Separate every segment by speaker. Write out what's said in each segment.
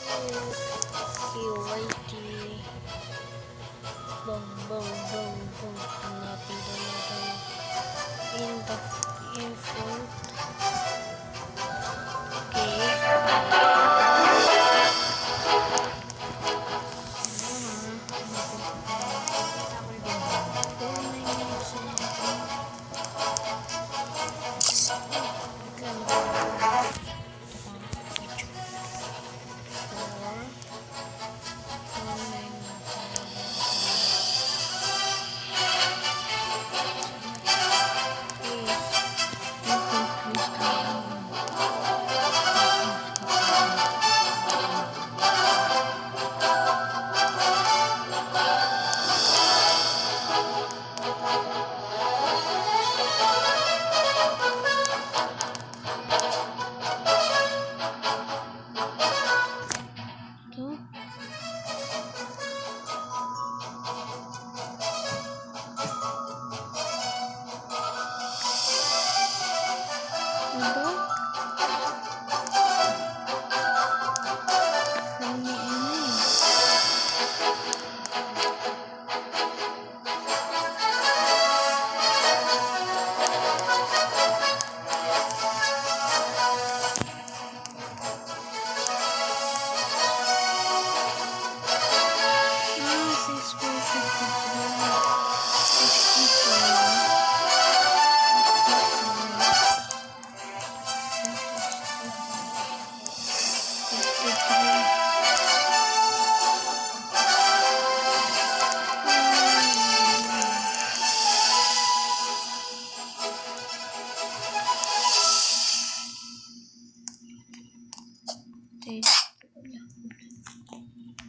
Speaker 1: QYT. Bang, bang, bang, bang. Hanapin na natin in the front.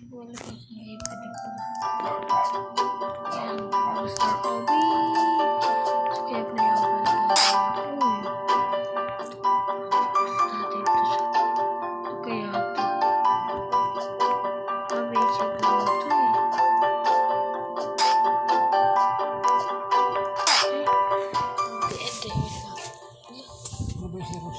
Speaker 1: Wala pa siya ipadig ko. Yan. Basta Toby. Subscribe na yung pala. Basta dito siya. Ito kaya ito. Mabasic lang ito eh. Hindi, wait lang. Mabasic ako.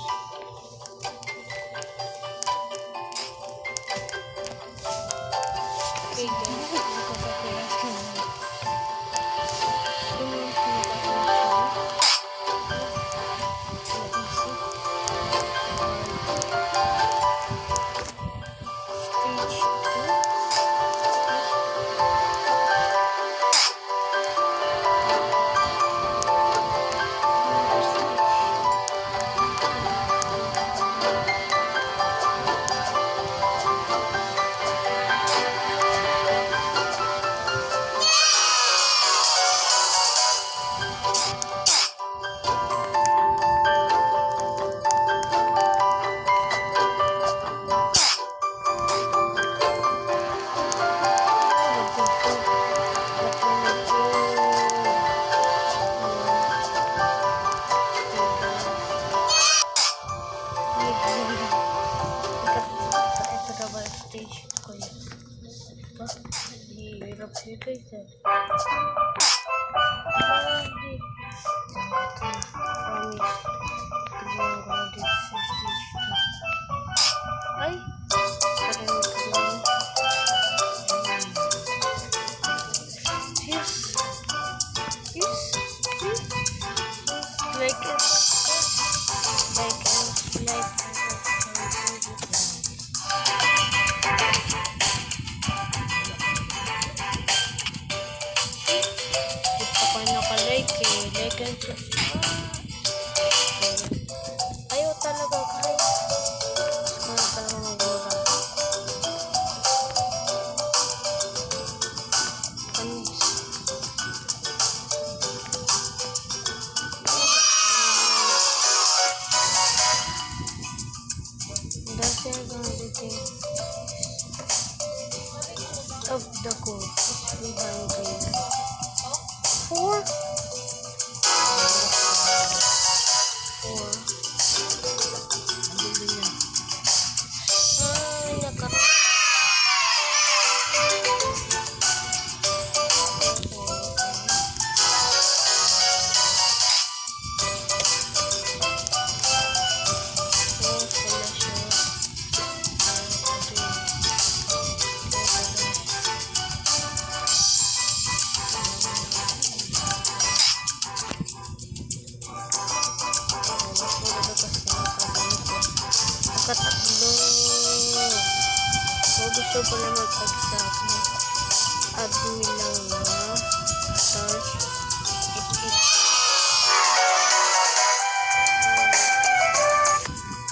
Speaker 1: Hirap siya guys eh. Promise. Tignan ko na dito sa stage 2. Ay! Parinig ko na. Yes! Yes! Yes! Like it. Like it. Like it. Ayaw talaga guys. Ayaw talaga mag-wala. That's of the code is 300. 4? gusto pala mag-exact na admin lang na stars it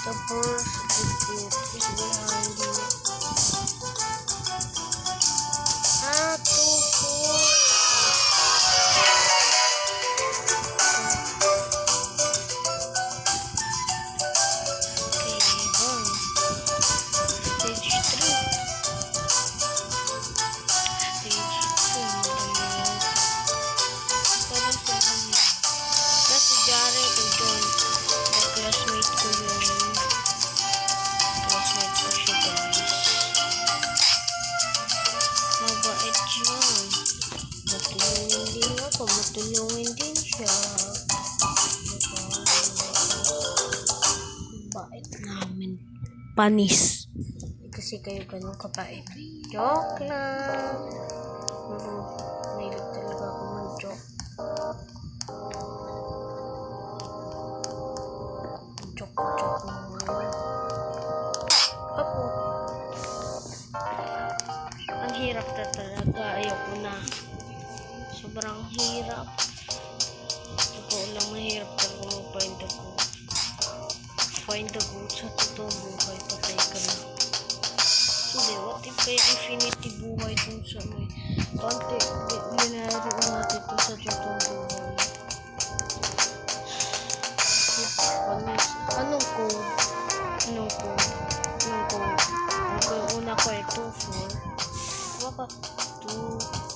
Speaker 1: tapos it is behind you 2 matulungin din siya. Bait namin. Panis. Kasi kayo ganun kabait. Joke lang. Mahilig talaga ako mag-joke. Joke naman. Apo. Ang hirap na talaga. Ayoko na. Sobrang hirap. Totoo lang, mahirap talaga mag-find the gold. Find the gold sa totoong buhay. Patay ka na. Hindi, what if kaya infinity buhay dun sa may konti. Linaro natin dun sa totoong buhay. Anong code? Anong code? Anong code? Ang una ko ay 2-4. Baka 2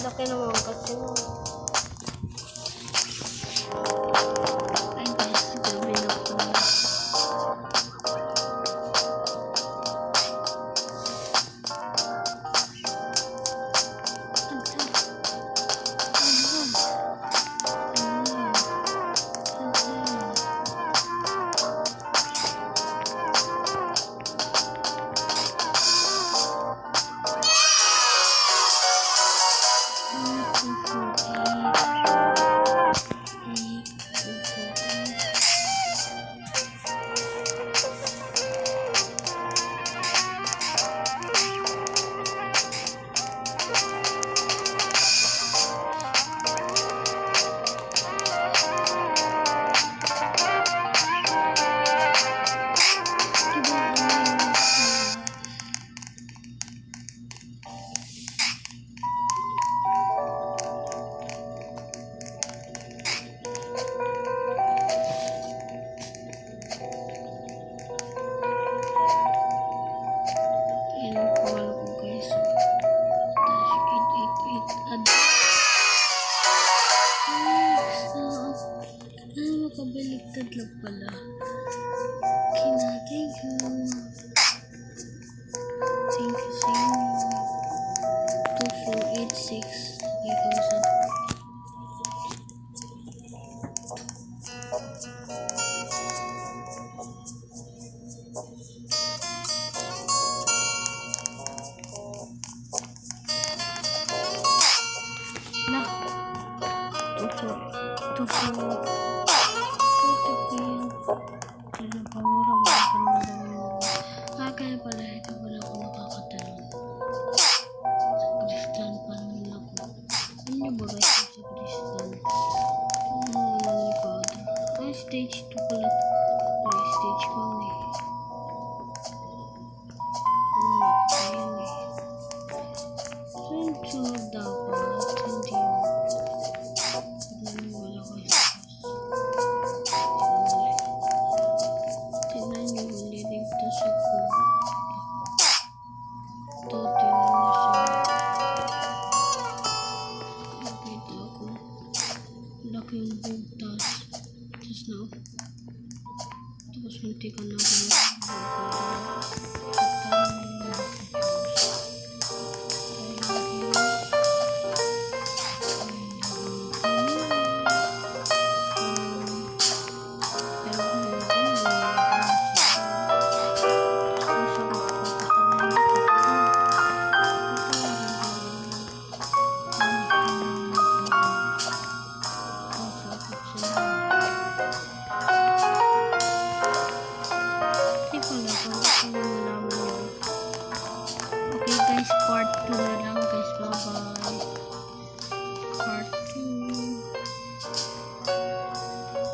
Speaker 1: laki naman kasi ay guys, gabi na po. Makabaligtad lang pala. Thank you. Thank you. 2486 3,000. Nah. 24 kaya pala ito wala ako nakakatalon sa kristal pa naman ako. Ano niyo ba guys sa kristal? Ay stage 2 pala. Ay stage 1 eh. Ayan eh. Sunod dapat hindi yun. Wala ko isa. Tignan nyo ulit dito sa code. Laki yung bugtas. Tapos na. Tapos munti ka na ako.